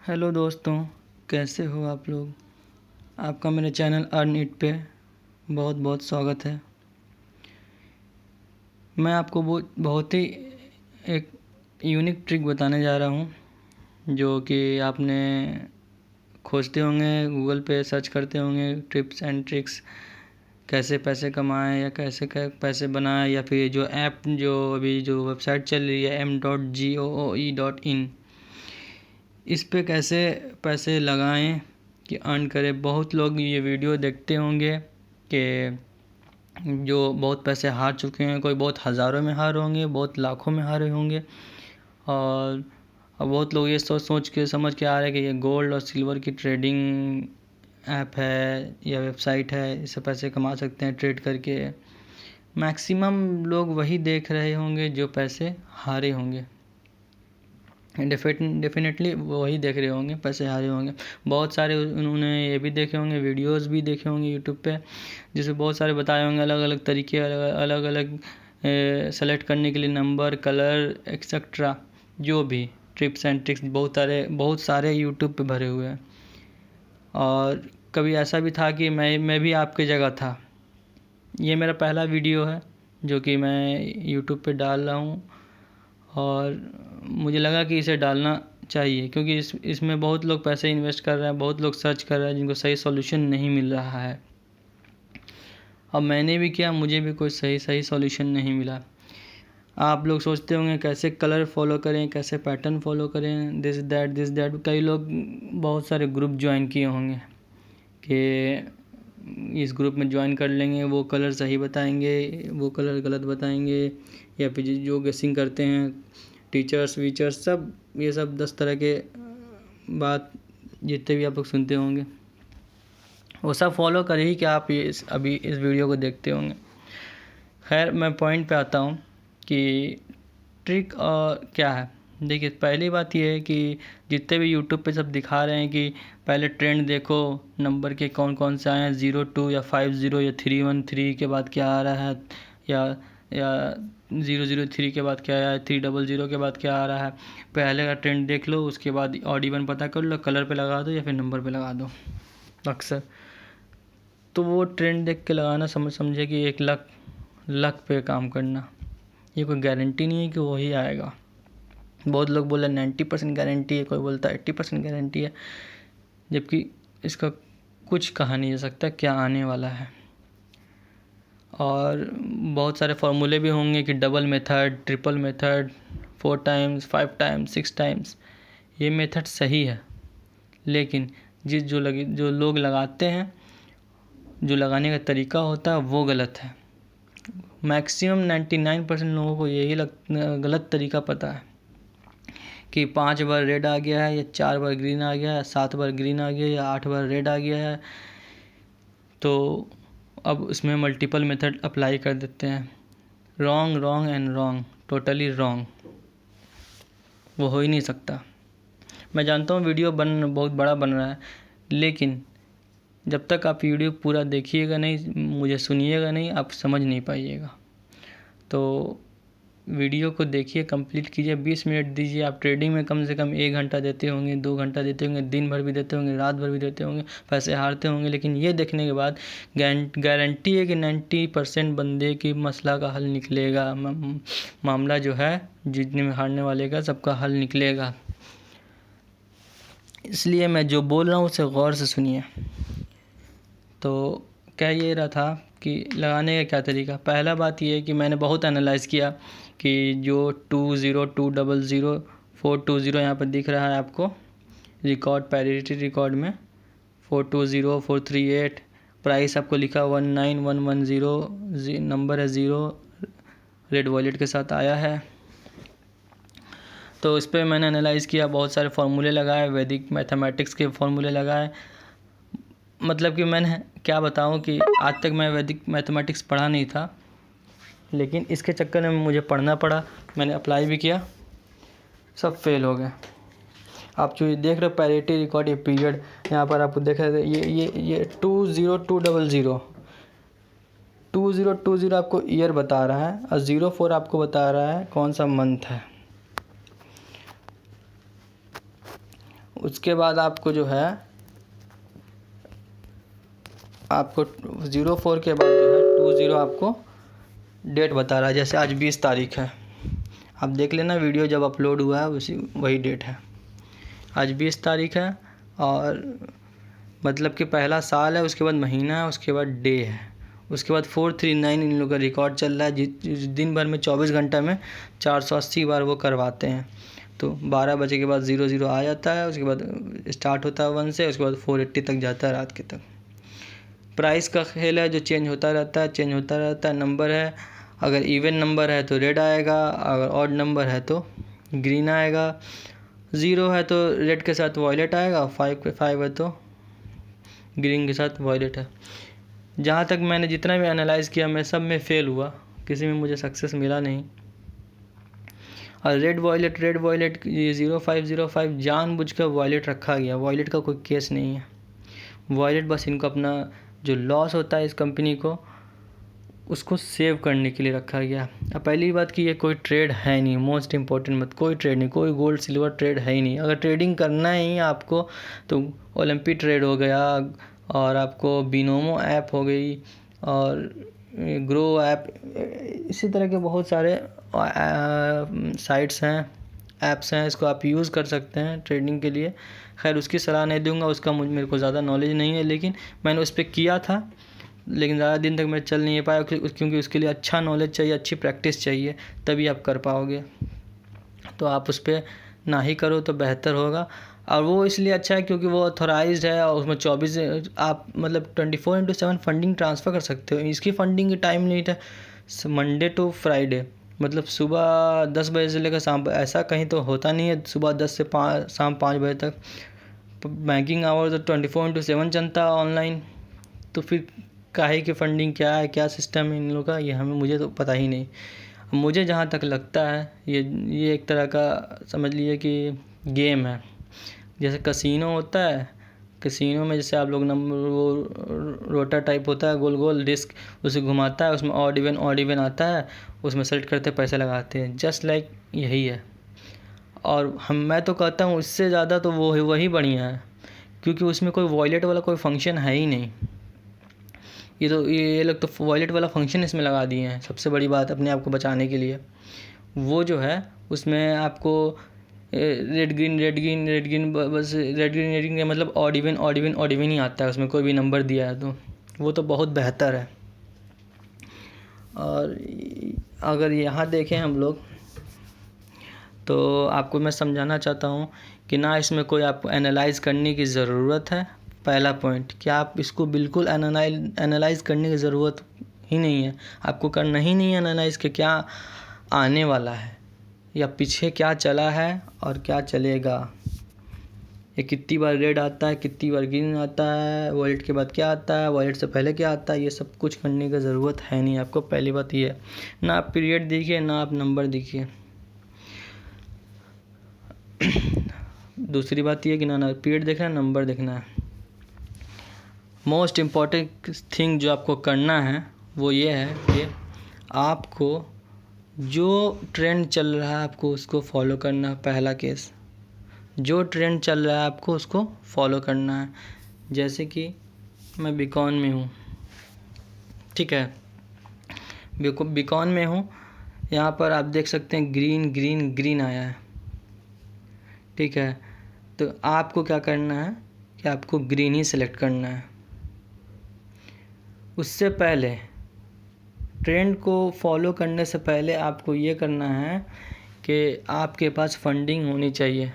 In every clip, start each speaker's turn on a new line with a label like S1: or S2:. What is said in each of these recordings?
S1: Hello दोस्तों, कैसे हो आप लोग। आपका मेरे चैनल अर्न इट पे बहुत बहुत स्वागत है। मैं आपको बहुत ही एक यूनिक ट्रिक बताने जा रहा हूँ जो कि आपने खोजते होंगे, गूगल पे सर्च करते होंगे टिप्स एंड ट्रिक्स, कैसे पैसे कमाएं या कैसे पैसे बनाएं, या फिर जो ऐप जो अभी जो वेबसाइट चल रही है m.gooe.in, इस पे कैसे पैसे लगाएं कि अर्न करें। बहुत लोग ये वीडियो देखते होंगे कि जो बहुत पैसे हार चुके हैं, कोई बहुत हज़ारों में हारे होंगे, बहुत लाखों में हारे होंगे, और अब बहुत लोग ये सोच के समझ के आ रहे हैं कि ये गोल्ड और सिल्वर की ट्रेडिंग ऐप है या वेबसाइट है, इससे पैसे कमा सकते हैं ट्रेड करके। मैक्सिमम लोग वही देख रहे होंगे जो पैसे हारे होंगे, डेफिनेटली वही देख रहे होंगे, पैसे हारे होंगे। बहुत सारे उन्होंने ये भी देखे होंगे, वीडियोस भी देखे होंगे यूट्यूब पे, जिसमें बहुत सारे बताए होंगे अलग अलग तरीके, अलग अलग सेलेक्ट करने के लिए नंबर, कलर एक्सेट्रा, जो भी टिप्स एंड ट्रिक्स बहुत सारे यूट्यूब पे भरे हुए हैं। और कभी ऐसा भी था कि मैं भी आपकी जगह था। ये मेरा पहला वीडियो है जो कि मैं यूट्यूब पे डाल रहा हूँ, और मुझे लगा कि इसे डालना चाहिए क्योंकि इसमें बहुत लोग पैसे इन्वेस्ट कर रहे हैं, बहुत लोग सर्च कर रहे हैं जिनको सही सॉल्यूशन नहीं मिल रहा है। अब मैंने भी किया, मुझे भी कोई सही सॉल्यूशन नहीं मिला। आप लोग सोचते होंगे कैसे कलर फॉलो करें, कैसे पैटर्न फॉलो करें, दिस दैट। कई लोग बहुत सारे ग्रुप ज्वाइन किए होंगे कि इस ग्रुप में ज्वाइन कर लेंगे, वो कलर सही बताएंगे, वो कलर गलत बताएंगे, या फिर जो गेसिंग करते हैं टीचर्स वीचर्स सब, ये सब 10 तरह के बात जितने भी आप लोग सुनते होंगे, वो सब फॉलो कर ही कि आप अभी इस वीडियो को देखते होंगे। खैर, मैं पॉइंट पे आता हूँ कि ट्रिक क्या है। देखिए, पहली बात ये है कि जितने भी यूट्यूब पे सब दिखा रहे हैं कि पहले ट्रेंड देखो, नंबर के कौन कौन से आए हैं, 02 या 50 या 313 के बाद क्या आ रहा है, या 003 के बाद क्या आया है, 300 के बाद क्या आ रहा है। पहले का ट्रेंड देख लो, उसके बाद ऑड इवन पता कर लो, कलर पे लगा दो या फिर नंबर पे लगा दो। अक्सर तो वो ट्रेंड देख के लगाना समझे कि एक लक पे काम करना, ये कोई गारंटी नहीं है कि वही आएगा। बहुत लोग बोले 90% गारंटी है, कोई बोलता है 80% गारंटी है, जबकि इसका कुछ कहा नहीं जा सकता क्या आने वाला है। और बहुत सारे फॉर्मूले भी होंगे कि double method, triple method, 4 times, 5 times, 6 times. ये मेथड सही है, लेकिन जो लोग लगाते हैं, जो लगाने का तरीका होता है वो गलत है। मैक्सिमम 99% लोगों को यही गलत तरीका पता है कि 5 बार रेड आ गया है, या 4 बार ग्रीन आ गया है, 7 बार ग्रीन आ गया है, या 8 बार रेड आ गया है, तो अब उसमें मल्टीपल मेथड अप्लाई कर देते हैं। Wrong and wrong, totally wrong, वो हो ही नहीं सकता। मैं जानता हूँ वीडियो बहुत बड़ा बन रहा है, लेकिन जब तक आप वीडियो पूरा देखिएगा नहीं, मुझे सुनिएगा नहीं, आप समझ नहीं पाइएगा। तो वीडियो को देखिए, कंप्लीट कीजिए, 20 मिनट दीजिए। आप ट्रेडिंग में कम से कम 1 घंटा देते होंगे, 2 घंटा देते होंगे, दिन भर भी देते होंगे, रात भर भी देते होंगे, पैसे हारते होंगे, लेकिन ये देखने के बाद गारंटी है कि 90% बंदे की मसला का हल निकलेगा। मामला जो है जीतने में हारने वाले का, सबका हल निकलेगा। इसलिए मैं जो बोल रहा हूँ उसे गौर से सुनिए। तो कह ये रहा था कि लगाने का क्या तरीका। पहला बात ये है कि मैंने बहुत एनालाइज़ किया कि जो 20200 420 यहाँ पर दिख रहा है आपको रिकॉर्ड, पैरिटी रिकॉर्ड में 420 438, प्राइस आपको लिखा 19110, नंबर है 0, रेड वॉलेट के साथ आया है। तो इस पर मैंने एनालाइज़ किया, बहुत सारे फार्मूले लगाए, वैदिक मैथमेटिक्स के फार्मूले लगाए। मतलब कि मैंने क्या बताऊं कि आज तक मैं वैदिक मैथमेटिक्स पढ़ा नहीं था, लेकिन इसके चक्कर में मुझे पढ़ना पड़ा। मैंने अप्लाई भी किया, सब फेल हो गए। आप जो देख रहे हो पैरिटी रिकॉर्ड, ये पीरियड यहाँ पर आपको देख रहे, ये 20200 आपको ईयर बता रहा है, और 04 आपको बता रहा है कौन सा मंथ है। उसके बाद आपको जो है आपको 04 के बाद जो है 20 आपको डेट बता रहा है। जैसे आज 20 तारीख है, आप देख लेना वीडियो जब अपलोड हुआ है वही डेट है। आज 20 तारीख है और मतलब कि पहला साल है, उसके बाद महीना है, उसके बाद डे है, उसके बाद 439 इन लोगों का रिकॉर्ड चल रहा है। दिन भर में 24 घंटा में 480 बार वो करवाते हैं। तो 12 बजे के बाद 00 आ जाता है, उसके बाद स्टार्ट होता है 1 से, उसके बाद 480 तक जाता है रात के तक। प्राइस का खेल है जो चेंज होता रहता है। नंबर है, अगर इवन नंबर है तो रेड आएगा, अगर ऑड नंबर है तो ग्रीन आएगा। 0 है तो रेड के साथ वॉयलेट आएगा, 5 है तो ग्रीन के साथ वॉयलेट है। जहाँ तक मैंने जितना भी एनालाइज़ किया मैं सब में फ़ेल हुआ, किसी में मुझे सक्सेस मिला नहीं। और रेड वॉयलेट ये 0505 जानबूझकर वॉयलेट रखा गया। वॉयलेट का कोई केस नहीं है। वॉयलेट बस इनको अपना जो लॉस होता है इस कंपनी को उसको सेव करने के लिए रखा गया। अब पहली बात कि ये कोई ट्रेड है नहीं, मोस्ट इम्पोर्टेंट मत, कोई ट्रेड नहीं, कोई गोल्ड सिल्वर ट्रेड है ही नहीं। अगर ट्रेडिंग करना ही आपको तो ओलंपिक ट्रेड हो गया और आपको बिनोमो ऐप हो गई और ग्रो ऐप, इसी तरह के बहुत सारे साइट्स हैं, ऐप्स हैं, इसको आप यूज़ कर सकते हैं ट्रेडिंग के लिए। खैर उसकी सलाह नहीं दूंगा, उसका मेरे को ज़्यादा नॉलेज नहीं है, लेकिन मैंने उस पर किया था, लेकिन ज़्यादा दिन तक मैं चल नहीं पाया क्योंकि उसके लिए अच्छा नॉलेज चाहिए, अच्छी प्रैक्टिस चाहिए, तभी आप कर पाओगे। तो आप उस पर ना ही करो तो बेहतर होगा। और वो इसलिए अच्छा है क्योंकि वो ऑथोराइज्ड है और उसमें 24 आप मतलब 24/7 फंडिंग ट्रांसफ़र कर सकते हो। इसकी फंडिंग की टाइम लिमिट है मंडे टू फ्राइडे, मतलब सुबह 10 बजे से लेकर शाम, ऐसा कहीं तो होता नहीं है सुबह 10 से शाम 5 बजे तक। बैंकिंग आवर तो 24/7 चलता है ऑनलाइन। तो फिर काहे की फंडिंग क्या है, क्या सिस्टम है इन लोगों का, ये मुझे तो पता ही नहीं। मुझे जहाँ तक लगता है ये एक तरह का समझ लीजिए कि गेम है। जैसे कसिनो होता है, कसिनो में जैसे आप लोग नंबर वो रोटा टाइप होता है, गोल गोल डिस्क, उसे घुमाता है, उसमें ऑड इवन आता है, उसमें सेलेक्ट करते पैसे लगाते हैं, जस्ट लाइक यही है। और मैं तो कहता हूँ इससे ज़्यादा तो वही बढ़िया है, क्योंकि उसमें कोई वॉलेट वाला कोई फंक्शन है ही नहीं। ये लोग तो वॉलेट वाला फंक्शन इसमें लगा दिए हैं, सबसे बड़ी बात अपने आप को बचाने के लिए। वो जो है उसमें आपको रेड ग्रीन बस रेड ग्रीन मतलब ऑड इवन ही आता है, उसमें कोई भी नंबर दिया है तो वो तो बहुत बेहतर है। और अगर यहाँ देखें हम लोग तो आपको मैं समझाना चाहता हूँ कि ना इसमें कोई आपको एनालाइज़ करने की ज़रूरत है। पहला पॉइंट कि आप इसको बिल्कुल एनालाइज़ करने की ज़रूरत ही नहीं है, आपको करना ही नहीं है एनालाइज़ कि क्या आने वाला है या पीछे क्या चला है और क्या चलेगा, ये कितनी बार रेड आता है, कितनी बार ग्रीन आता है, वॉलेट के बाद क्या आता है, वॉलेट से पहले क्या आता है, ये सब कुछ करने की ज़रूरत है नहीं आपको। पहली बात ये है, ना आप पीरियड देखिए ना आप नंबर देखिए। दूसरी बात ये कि ना पीरियड देखना है, नंबर देखना है। मोस्ट इम्पॉर्टेंट थिंग जो आपको करना है वो ये है कि आपको जो ट्रेंड चल रहा है आपको उसको फॉलो करना है। पहला केस, जो ट्रेंड चल रहा है आपको उसको फॉलो करना है। जैसे कि मैं बिकॉन में हूँ, ठीक है, बिकॉन में हूँ, यहाँ पर आप देख सकते हैं ग्रीन आया है, ठीक है। तो आपको क्या करना है कि आपको ग्रीन ही सेलेक्ट करना है। उससे पहले ट्रेंड को फॉलो करने से पहले आपको ये करना है कि आपके पास फंडिंग होनी चाहिए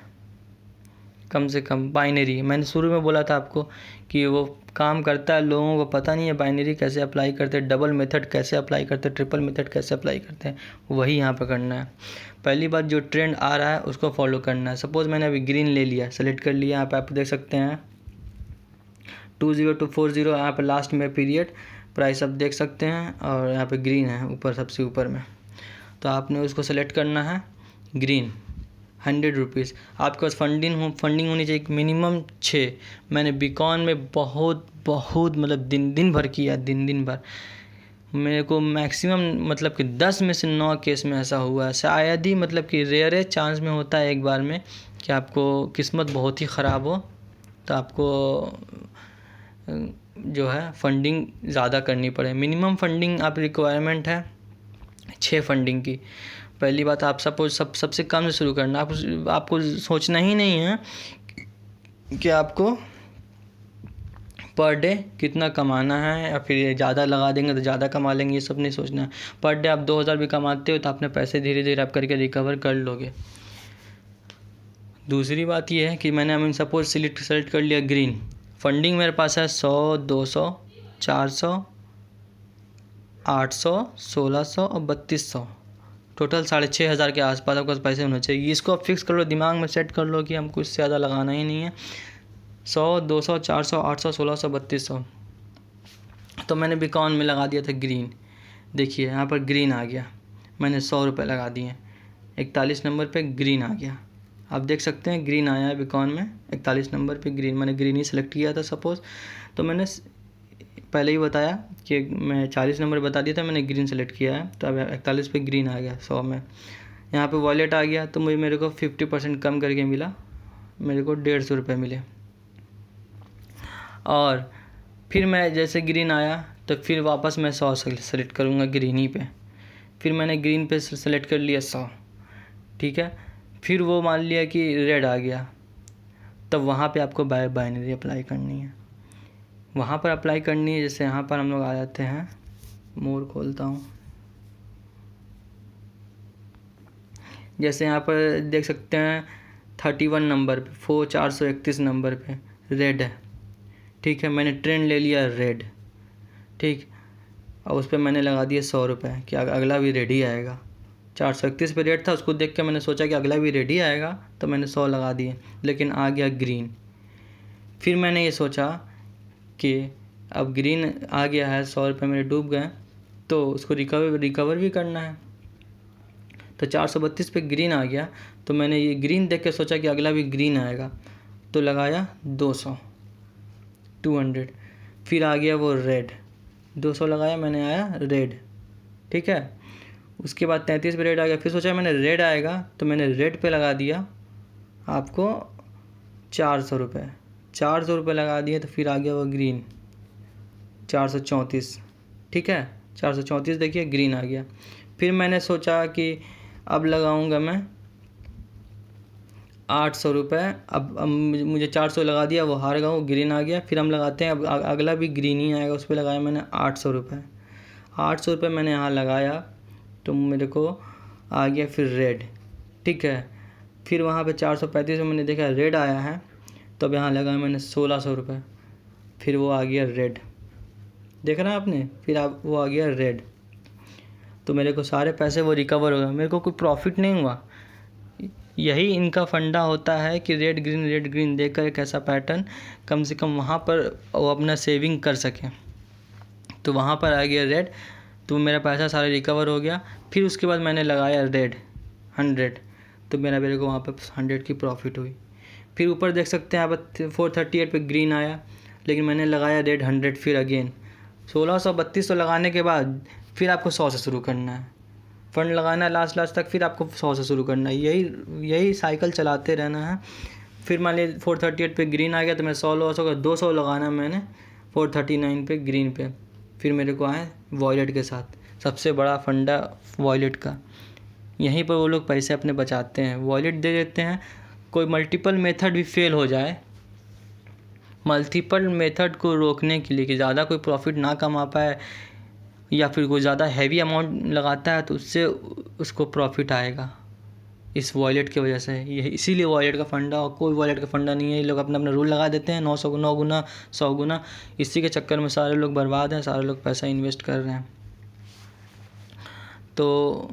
S1: कम से कम। बाइनरी मैंने शुरू में बोला था आपको कि वो काम करता है, लोगों को पता नहीं है बाइनरी कैसे अप्लाई करते हैं, डबल मेथड कैसे अप्लाई करते हैं, ट्रिपल मेथड कैसे अप्लाई करते हैं, वही यहाँ पर करना है। पहली बात जो ट्रेंड आ रहा है उसको फॉलो करना है। सपोज़ मैंने अभी ग्रीन ले लिया, सेलेक्ट कर लिया, यहाँ पर आप देख सकते हैं 20 to 40 यहाँ पर लास्ट में पीरियड, प्राइस आप देख सकते हैं, और यहाँ पे ग्रीन है ऊपर सबसे ऊपर में। तो आपने उसको सेलेक्ट करना है ग्रीन, 100 रुपीज़। आपके पास फंडिंग होनी चाहिए मिनिमम 6। मैंने बिकॉन में बहुत मतलब दिन भर किया, दिन भर। मेरे को मैक्सिमम मतलब कि 10 में से 9 केस में ऐसा हुआ है। शायद ही मतलब कि रेयर चांस में होता है एक बार में कि आपको किस्मत बहुत ही ख़राब हो तो आपको जो है फंडिंग ज़्यादा करनी पड़े। मिनिमम फंडिंग आप रिक्वायरमेंट है 6 फंडिंग की। पहली बात, आप सपोज सबसे कम से शुरू करना। आपको सोचना ही नहीं है कि आपको पर डे कितना कमाना है या फिर ज़्यादा लगा देंगे तो ज़्यादा कमा लेंगे, ये सब नहीं सोचना है। पर डे आप 2000 भी कमाते हो तो अपने पैसे धीरे धीरे आप करके रिकवर कर लोगे। दूसरी बात ये है कि मैंने सपोज सेलेक्ट कर लिया ग्रीन। फंडिंग मेरे पास है 100, 200, 400, 800, 1600 और 3200, टोटल 6500 के आसपास आपके पास पैसे होने चाहिए। इसको आप फिक्स कर लो, दिमाग में सेट कर लो कि हमको इससे ज़्यादा लगाना ही नहीं है। 100, 200, 400, 800, 1600, 3200। तो मैंने बिकॉन में लगा दिया था ग्रीन। देखिए यहाँ पर ग्रीन आ गया, मैंने 100 रुपये लगा दिए, 41 नंबर पे ग्रीन आ गया। आप देख सकते हैं ग्रीन आया है बिकॉन में, 41 नंबर पे ग्रीन। मैंने ग्रीन ही सेलेक्ट किया था सपोज़, तो मैंने पहले ही बताया कि मैं 40 नंबर बता दिया था, मैंने ग्रीन सेलेक्ट किया है, तो अब 41 पे ग्रीन आ गया 100 में। यहाँ पे वॉलेट आ गया तो मेरे को 50% कम करके मिला, मेरे को 150 रुपये मिले। और फिर मैं जैसे ग्रीन आया तो फिर वापस मैं 100 सेलेक्ट करूँगा ग्रीन ही पे। फिर मैंने ग्रीन पे सेलेक्ट कर लिया 100, ठीक है। फिर वो मान लिया कि रेड आ गया, तब वहाँ पे आपको बाइनरी अप्लाई करनी है, वहाँ पर अप्लाई करनी है। जैसे यहाँ पर हम लोग आ जाते हैं, मोर खोलता हूँ, जैसे यहाँ पर देख सकते हैं 31 नंबर पे 431 नंबर पे रेड है, ठीक है। मैंने ट्रेंड ले लिया रेड, ठीक, और उस पर मैंने लगा दिया 100 रुपये कि अगला भी रेड ही आएगा। 431 पे रेड था, उसको देख के मैंने सोचा कि अगला भी रेड ही आएगा, तो मैंने 100 लगा दिए, लेकिन आ गया ग्रीन। फिर मैंने ये सोचा कि अब ग्रीन आ गया है, 100 रुपये मेरे डूब गए, तो उसको रिकवर भी करना है। तो 432 पे ग्रीन आ गया, तो मैंने ये ग्रीन देख के सोचा कि अगला भी ग्रीन आएगा, तो लगाया 200। फिर आ गया वो रेड, 200 लगाया मैंने, आया रेड, ठीक है। उसके बाद 33 पे रेड आ गया, फिर सोचा मैंने रेड आएगा, तो मैंने रेड पे लगा दिया आपको 400 रुपये। 400 रुपये लगा दिए, तो फिर आ गया वो ग्रीन 434, ठीक है। 434 देखिए ग्रीन आ गया। फिर मैंने सोचा कि अब लगाऊंगा मैं 800 रुपये। अब मुझे 400 लगा दिया, वो हार गया, वो ग्रीन आ गया। फिर हम लगाते हैं, अब अगला भी ग्रीन ही आएगा, उस पर लगाया मैंने 800 रुपये। 800 रुपये मैंने यहाँ लगाया, तो मेरे को आ गया फिर रेड, ठीक है। फिर वहाँ पे 435 में मैंने देखा रेड आया है, तो अब यहाँ लगाया मैंने 1600 रुपये, फिर वो आ गया रेड, देख रहे हैं आपने, फिर आप वो आ गया रेड। तो मेरे को सारे पैसे वो रिकवर हो गए, मेरे को कोई प्रॉफिट नहीं हुआ। यही इनका फंडा होता है कि रेड ग्रीन देखकर एक ऐसा पैटर्न कम से कम वहाँ पर वो अपना सेविंग कर सकें। तो वहाँ पर आ गया रेड, तो मेरा पैसा सारा रिकवर हो गया। फिर उसके बाद मैंने लगाया रेड 100, तो मेरे को वहाँ पर 100 की प्रॉफिट हुई। फिर ऊपर देख सकते हैं आप 438 पे ग्रीन आया, लेकिन मैंने लगाया रेड 100। फिर अगेन 1600 3200 लगाने के बाद फिर आपको 100 से शुरू करना है, फंड लगाना है लास्ट तक, फिर आपको 100 से शुरू करना है। यही साइकिल चलाते रहना है। फिर मान लीजिए 438 पे ग्रीन आ गया, तो मैं 100 लॉस हो गया, 200 लगाना मैंने 439 पे ग्रीन पे। फिर मेरे को आए वॉलेट के साथ, सबसे बड़ा फंडा वॉलेट का, यहीं पर वो लोग पैसे अपने बचाते हैं, वॉलेट दे देते हैं। कोई मल्टीपल मेथड भी फेल हो जाए, मल्टीपल मेथड को रोकने के लिए कि ज़्यादा कोई प्रॉफिट ना कमा पाए, या फिर कोई ज़्यादा हैवी अमाउंट लगाता है तो उससे उसको प्रॉफिट आएगा इस वॉलेट की वजह से। ये इसीलिए वॉलेट का फंडा, और कोई वॉलेट का फंडा नहीं है। ये लोग अपना अपना रूल लगा देते हैं 9 गुना 100 गुना, इसी के चक्कर में सारे लोग बर्बाद हैं, सारे लोग पैसा इन्वेस्ट कर रहे हैं। तो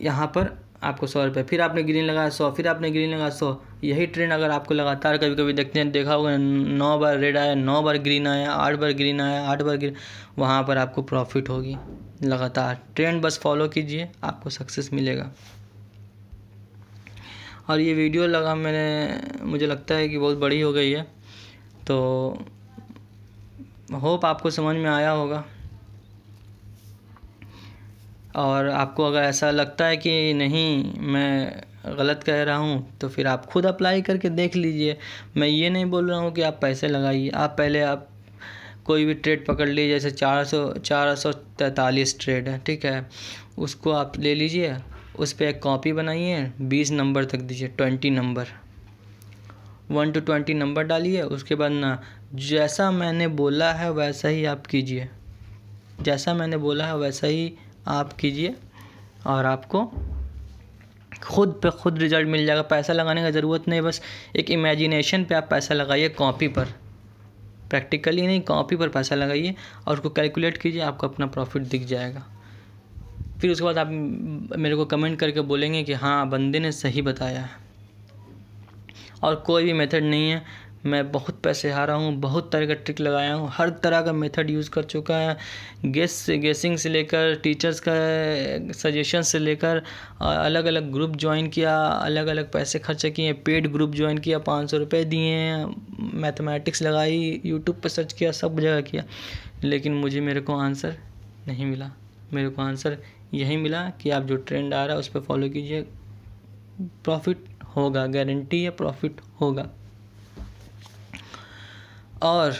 S1: यहाँ पर आपको 100 रुपये, फिर आपने ग्रीन लगाया 100, फिर आपने ग्रीन लगाया 100। यही ट्रेंड अगर आपको लगातार कभी कभी देखते हैं, देखा होगा 9 बार रेड आया, 9 बार ग्रीन आया, 8 बार ग्रीन आया, 8 बार ग्रीन, वहाँ पर आपको प्रॉफिट होगी। लगातार ट्रेंड बस फॉलो कीजिए, आपको सक्सेस मिलेगा। और ये वीडियो मुझे लगता है कि बहुत बड़ी हो गई है, तो होप आपको समझ में आया होगा। और आपको अगर ऐसा लगता है कि नहीं मैं गलत कह रहा हूँ तो फिर आप खुद अप्लाई करके देख लीजिए। मैं ये नहीं बोल रहा हूँ कि आप पैसे लगाइए। आप कोई भी ट्रेड पकड़ लीजिए, जैसे 443 ट्रेड है, ठीक है, उसको आप ले लीजिए, उस पर एक कॉपी बनाइए, 20 नंबर तक दीजिए, 20 नंबर, 1 to 20 नंबर डालिए। उसके बाद ना जैसा मैंने बोला है वैसा ही आप कीजिए, जैसा मैंने बोला है वैसा ही आप कीजिए, और आपको खुद पे खुद रिज़ल्ट मिल जाएगा। पैसा लगाने का ज़रूरत नहीं, बस एक इमेजिनेशन पे आप पैसा लगाइए, कॉपी पर, प्रैक्टिकली नहीं, कॉपी पर पैसा लगाइए और उसको कैलकुलेट कीजिए, आपको अपना प्रॉफिट दिख जाएगा। फिर उसके बाद आप मेरे को कमेंट करके बोलेंगे कि हाँ बंदे ने सही बताया है। और कोई भी मेथड नहीं है, मैं बहुत पैसे हारा हूँ, बहुत तरह का ट्रिक लगाया हूँ, हर तरह का मेथड यूज़ कर चुका है, गेसिंग से लेकर, टीचर्स का सजेशन से लेकर, अलग अलग ग्रुप ज्वाइन किया, अलग अलग पैसे खर्चे किए, पेड ग्रुप ज्वाइन किया, 500 रुपये दिए, मैथमेटिक्स लगाई, यूट्यूब पर सर्च किया, सब जगह किया, लेकिन मेरे को आंसर नहीं मिला। मेरे को आंसर यही मिला कि आप जो ट्रेंड आ रहा है उस पर फॉलो कीजिए, प्रॉफिट होगा, गारंटी है, प्रॉफिट होगा। और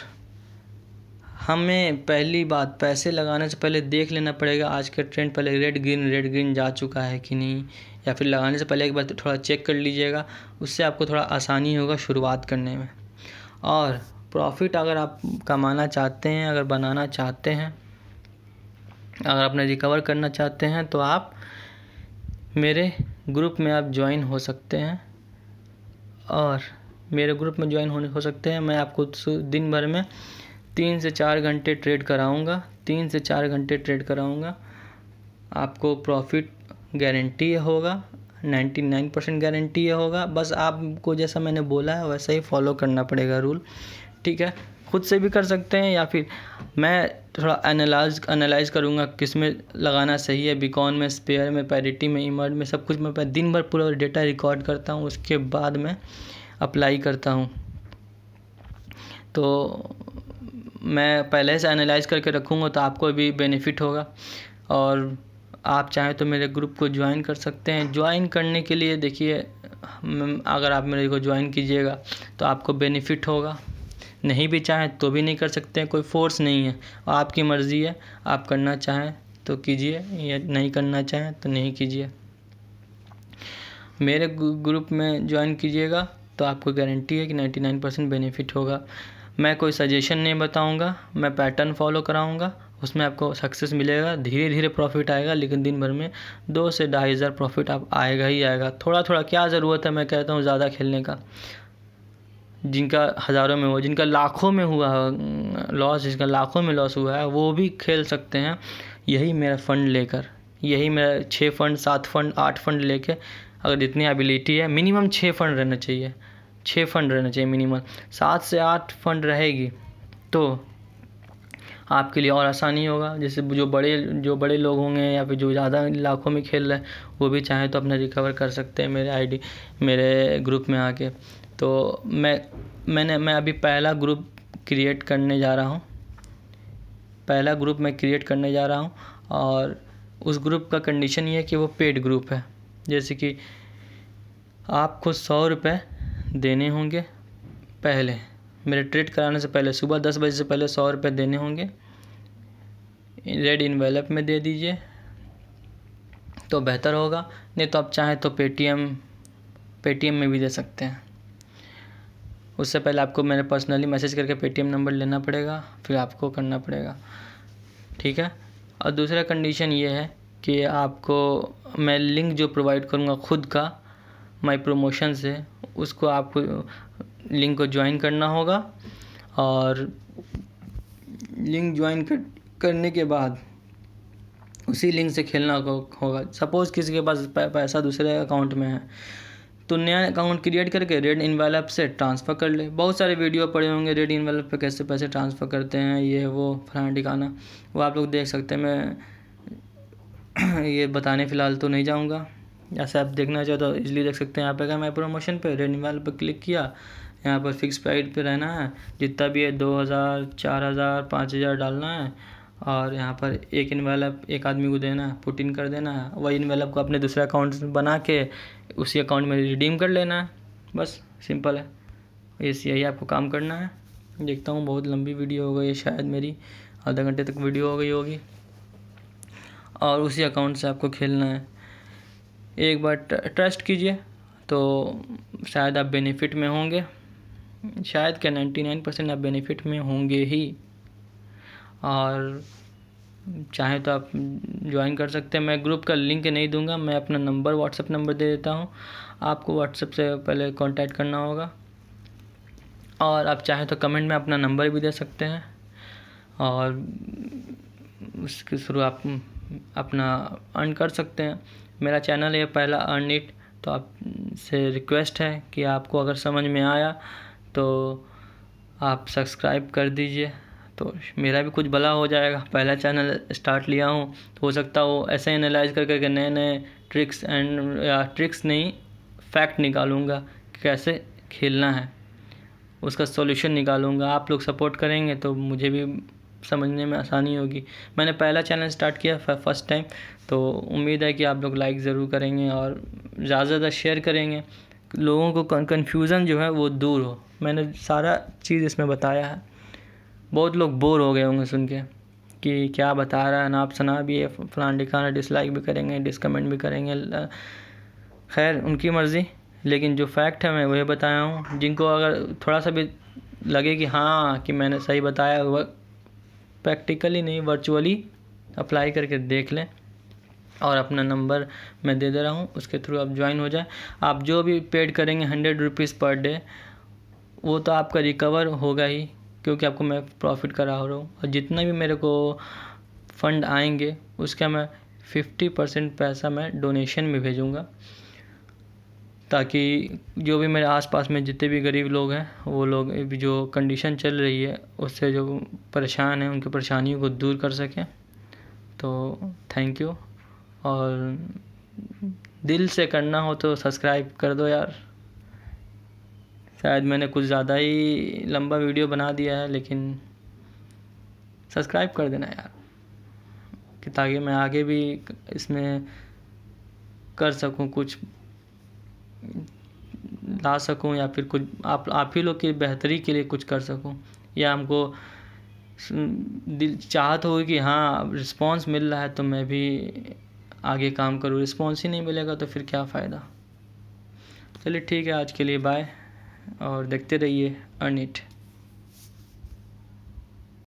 S1: हमें पहली बात, पैसे लगाने से पहले देख लेना पड़ेगा आज का ट्रेंड, पहले रेड ग्रीन जा चुका है कि नहीं, या फिर लगाने से पहले एक बार थोड़ा चेक कर लीजिएगा, उससे आपको थोड़ा आसानी होगा शुरुआत करने में। और प्रॉफिट अगर आप कमाना चाहते हैं, अगर बनाना चाहते हैं, अगर अपने रिकवर करना चाहते हैं, तो आप मेरे ग्रुप में आप ज्वाइन हो सकते हैं, और मेरे ग्रुप में ज्वाइन हो सकते हैं। मैं आपको दिन भर में 3 से 4 घंटे ट्रेड कराऊंगा, 3 से 4 घंटे ट्रेड कराऊंगा, आपको प्रॉफिट गारंटी होगा, 99% गारंटी होगा। बस आपको जैसा मैंने बोला है वैसा ही फॉलो करना पड़ेगा रूल, ठीक है। खुद से भी कर सकते हैं, या फिर मैं थोड़ा एनालाइज करूँगा किस में लगाना सही है, बिकॉन में, स्पेयर में, पैरिटी में, इमर्ज में, सब कुछ मैं दिन भर पूरा डेटा रिकॉर्ड करता हूँ, उसके बाद मैं अप्लाई करता हूँ। तो मैं पहले से एनालाइज करके रखूँगा तो आपको भी बेनिफिट होगा। और आप चाहें तो मेरे ग्रुप को ज्वाइन कर सकते हैं। ज्वाइन करने के लिए देखिए, अगर आप मेरे को ज्वाइन कीजिएगा तो आपको बेनिफिट होगा, नहीं भी चाहें तो भी नहीं कर सकते हैं, कोई फोर्स नहीं है, आपकी मर्ज़ी है, आप करना चाहें तो कीजिए, या नहीं करना चाहें तो नहीं कीजिए। मेरे ग्रुप में ज्वाइन कीजिएगा तो आपको गारंटी है कि 99% बेनिफिट होगा। मैं कोई सजेशन नहीं बताऊंगा, मैं पैटर्न फॉलो कराऊंगा, उसमें आपको सक्सेस मिलेगा, धीरे धीरे प्रॉफिट आएगा, लेकिन दिन भर में 2 से 2,500 प्रॉफिट आप आएगा ही आएगा। थोड़ा थोड़ा क्या ज़रूरत है, मैं कहता हूँ ज़्यादा खेलने का। जिनका हज़ारों में हुआ, जिनका लाखों में हुआ लॉस, जिसका लाखों में लॉस हुआ है, वो भी खेल सकते हैं। यही मेरा फंड लेकर, यही मेरा 6 फंड, 7 फंड, 8 फंड लेके, अगर इतनी एबिलिटी है, मिनिमम 6 फंड रहना चाहिए, 6 फंड रहना चाहिए मिनिमम। 7 से 8 फंड रहेगी तो आपके लिए और आसानी होगा। जैसे जो बड़े लोग होंगे, या फिर जो ज़्यादा लाखों में खेल रहे हैं, वो भी चाहे तो अपना रिकवर कर सकते हैं मेरे ग्रुप में आके। तो मैं अभी पहला ग्रुप क्रिएट करने जा रहा हूँ, पहला ग्रुप मैं क्रिएट करने जा रहा हूँ, और उस ग्रुप का कंडीशन ये है कि वो पेड ग्रुप है। जैसे कि आपको 100 रुपये देने होंगे पहले, मेरे ट्रेड कराने से पहले, सुबह 10 बजे से पहले 100 रुपये देने होंगे। रेड इन्वेलप में दे दीजिए तो बेहतर होगा, नहीं तो आप चाहें तो पेटीएम में भी दे सकते हैं। उससे पहले आपको मैंने पर्सनली मैसेज करके पेटीएम नंबर लेना पड़ेगा, फिर आपको करना पड़ेगा, ठीक है। और दूसरा कंडीशन ये है कि आपको मैं लिंक जो प्रोवाइड करूँगा खुद का, माई प्रमोशन से, उसको आपको लिंक को ज्वाइन करना होगा। और लिंक ज्वाइन करने के बाद उसी लिंक से खेलना होगा। सपोज़ किसी के पास पैसा दूसरे अकाउंट में है, तो नया अकाउंट क्रिएट करके रेड इन्वेलप से ट्रांसफ़र कर ले। बहुत सारे वीडियो पड़े होंगे रेड इन्वेलप पे कैसे पैसे ट्रांसफ़र करते हैं, ये वो फलाना ठिकाना, वो आप लोग देख सकते हैं। मैं ये बताने फ़िलहाल तो नहीं जाऊँगा, ऐसे आप देखना चाहो तो इजीली देख सकते हैं। यहाँ पे अगर मैं प्रमोशन पे रेड इन्वेलप पे क्लिक किया, यहाँ पर फिक्स प्राइस पे रहना है, जितना भी है 2,000, 4,000, 5,000 डालना है, और यहाँ पर एक इन्वेलप एक आदमी को देना है, पुट इन कर देना है, वही इन्वेलप को अपने दूसरे अकाउंट से बना के उसी अकाउंट में रिडीम कर लेना है। बस सिंपल है, यही आपको काम करना है। देखता हूँ बहुत लंबी वीडियो हो गई है, शायद मेरी आधा घंटे तक वीडियो हो गई होगी। और उसी अकाउंट से आपको खेलना है। एक बार ट्रस्ट कीजिए तो शायद आप बेनिफिट में होंगे, शायद क्या 99% आप बेनिफिट में होंगे ही। और चाहे तो आप ज्वाइन कर सकते हैं। मैं ग्रुप का लिंक नहीं दूंगा, मैं अपना नंबर व्हाट्सएप नंबर दे देता हूँ। आपको व्हाट्सएप से पहले कांटेक्ट करना होगा, और आप चाहे तो कमेंट में अपना नंबर भी दे सकते हैं, और उसके थ्रू आप अपना अर्न कर सकते हैं। मेरा चैनल है पहला अर्न इट, तो आपसे रिक्वेस्ट है कि आपको अगर समझ में आया तो आप सब्सक्राइब कर दीजिए, तो मेरा भी कुछ भला हो जाएगा। पहला चैनल स्टार्ट लिया हूँ, तो हो सकता हो ऐसे एनालाइज कर करके नए नए ट्रिक्स नहीं, फैक्ट निकालूँगा कैसे खेलना है, उसका सॉल्यूशन निकालूँगा। आप लोग सपोर्ट करेंगे तो मुझे भी समझने में आसानी होगी। मैंने पहला चैनल स्टार्ट किया फर्स्ट टाइम, तो उम्मीद है कि आप लोग लाइक ज़रूर करेंगे और ज़्यादा से ज़्यादा शेयर करेंगे, लोगों को कन्फ्यूज़न जो है वो दूर हो। मैंने सारा चीज़ इसमें बताया है। बहुत लोग बोर हो गए होंगे सुन के कि क्या बता रहा है, नाप सना भी है, फलान ढिकाना, डिसलाइक भी करेंगे, डिसकमेंट भी करेंगे। खैर उनकी मर्ज़ी, लेकिन जो फैक्ट है मैं वही बताया हूँ। जिनको अगर थोड़ा सा भी लगे कि हाँ कि मैंने सही बताया, वह प्रैक्टिकली नहीं वर्चुअली अप्लाई करके देख लें। और अपना नंबर मैं दे रहा हूँ, उसके थ्रू आप ज्वाइन हो जाए। आप जो भी पेड करेंगे 100 रुपीज़ पर डे, वो तो आपका रिकवर होगा ही, क्योंकि आपको मैं प्रॉफिट करा रहा हूँ। और जितना भी मेरे को फंड आएंगे उसका मैं 50% पैसा मैं डोनेशन में भेजूँगा, ताकि जो भी मेरे आसपास में जितने भी गरीब लोग हैं, वो लोग जो कंडीशन चल रही है उससे जो परेशान हैं, उनकी परेशानियों को दूर कर सकें। तो थैंक यू, और दिल से करना हो तो सब्सक्राइब कर दो यार। शायद मैंने कुछ ज़्यादा ही लंबा वीडियो बना दिया है, लेकिन सब्सक्राइब कर देना यार, कि ताकि मैं आगे भी इसमें कर सकूं, कुछ ला सकूं, या फिर कुछ आप ही लोग की बेहतरी के लिए कुछ कर सकूं। या हमको दिल चाहत होगी कि हाँ रिस्पांस मिल रहा है तो मैं भी आगे काम करूँ। रिस्पांस ही नहीं मिलेगा तो फिर क्या फ़ायदा। चलिए ठीक है, आज के लिए बाय, और देखते रहिए अर्न इट।